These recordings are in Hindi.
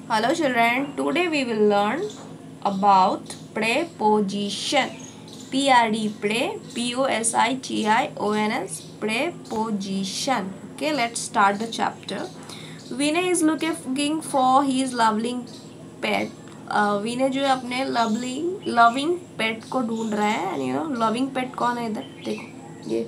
Hello children, today we will learn about preposition. P-R-D, pre, P-O-S-I-T-I-O-N-S, preposition. Okay, let's start the chapter. Vinay is looking for his loving pet. विनय जो है अपने लविंग पेट को ढूंढ रहा है एंड यू नो लविंग पेट कौन है इधर देखो ये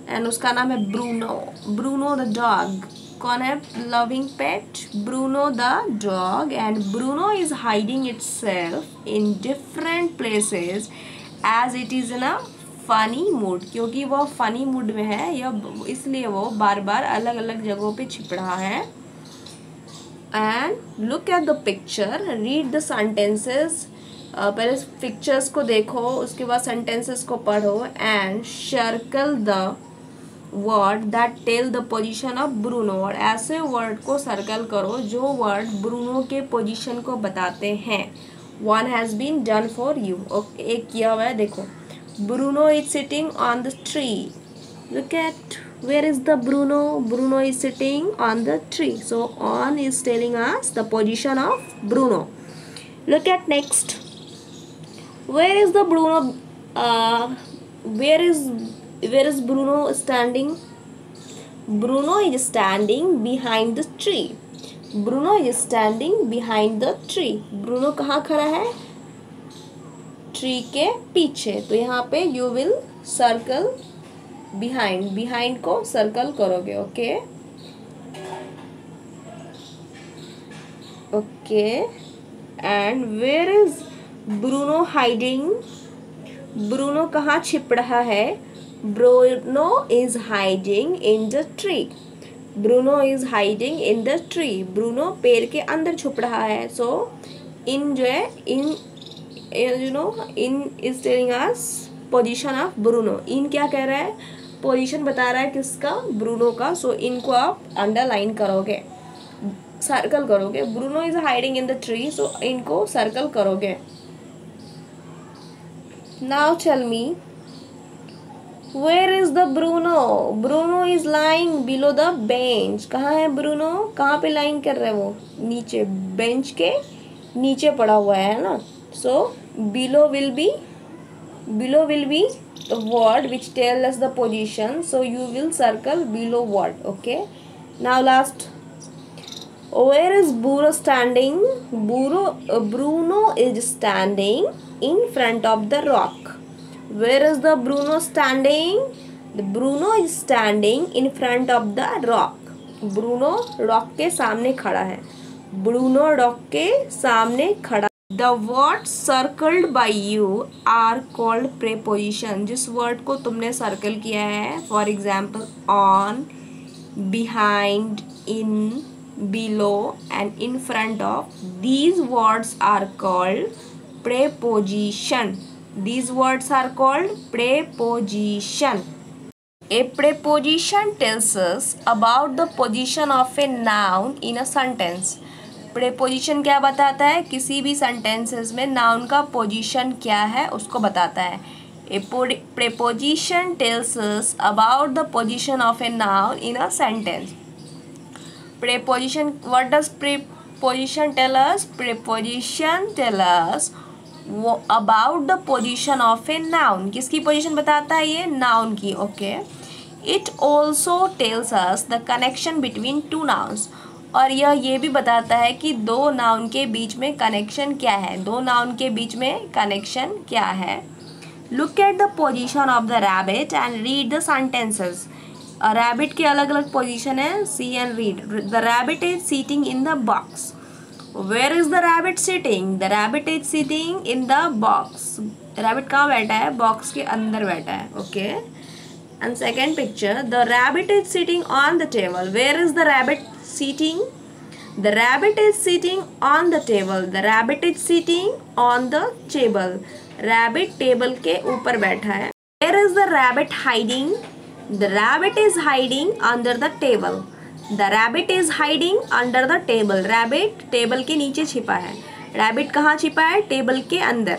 एंड उसका नाम है ब्रूनो द डॉग. कौन है loving pet? Bruno the dog. And Bruno is hiding itself in different places as it is in a funny mood. क्योंकि वो फनी मूड में है या इसलिए वो बार बार अलग अलग जगहों पे छिप रहा है. And look at the picture, read the sentences. पहले पिक्चर्स को देखो, उसके बाद सेंटेंसेस को पढ़ो and circle the word that tell the position of Bruno. और ऐसे वर्ड को सर्कल करो जो वर्ड ब्रूनो के पोजीशन को बताते हैं. One has been done for you. एक किया हुआ है देखो. Bruno is sitting on the tree. Look at where is the Bruno is sitting on the tree. So on is telling us the position of Bruno. Look at next. Where is the where is Bruno standing? Bruno is standing behind the tree. Bruno is standing behind the tree. Bruno कहाँ खड़ा है? ट्री के पीछे. तो यहाँ पे you will circle behind को सर्कल करोगे. Okay and where is Bruno hiding? Bruno कहाँ छिप रहा है? Bruno is hiding in the tree. Bruno is hiding in the tree. Bruno पेड़ के अंदर छुप रहा है. सो इन जो है in is telling us position of Bruno. In क्या कह रहा है? पोजीशन बता रहा है किसका? ब्रूनो का. सो इनको आप अंडरलाइन करोगे, सर्कल करोगे. Bruno is hiding in the tree. So इनको सर्कल करोगे. Now tell me where is the Bruno? Bruno is lying below the bench. कहाँ है ब्रूनो? कहाँ पे लाइंग कर रहा है वो? नीचे, बेंच के नीचे पड़ा हुआ है ना. So below will be the word which tell us the position. So you will circle below word. Okay, now last, where is Bruno standing? Bruno is standing in front of the rock. Where is the Bruno standing? The Bruno is standing in front of the rock. Bruno rock के सामने खड़ा है. Bruno rock के सामने खड़ा. The words circled by you are called preposition. जिस word को तुमने circle किया है, for example on, behind, in, below and in front of, these words are called preposition. These words are called preposition. A preposition tells us about the position of a noun in a sentence. Preposition क्या बताता है? किसी भी सेंटेंसेस में नाउन का पोजीशन क्या है उसको बताता है. A preposition tells us about the position of a noun in a sentence. Preposition, what does preposition tell us? Preposition tell us about the position of a noun. किसकी पोजीशन बताता है ये? नाउन की. Okay. It also tells us the connection between two nouns. और यह ये भी बताता है कि दो नाउन के बीच में कनेक्शन क्या है. दो नाउन के बीच में कनेक्शन क्या है. Look at the position of the rabbit and read the sentences. Rabbit के अलग अलग पोजीशन है. See and read. The rabbit is sitting in the box. Where is the rabbit sitting? The rabbit is sitting in the box. Rabbit कहाँ बैठा है? बॉक्स के अंदर बैठा है. Okay. And second picture, the rabbit is sitting on the table. Where is the rabbit sitting? The rabbit is sitting on the table. The rabbit is sitting on the table. Rabbit table के ऊपर बैठा है. Where is the rabbit hiding? The rabbit is hiding under the table. The rabbit is hiding under the table. Rabbit table के नीचे छिपा है. Rabbit कहाँ छिपा है? टेबल के अंदर.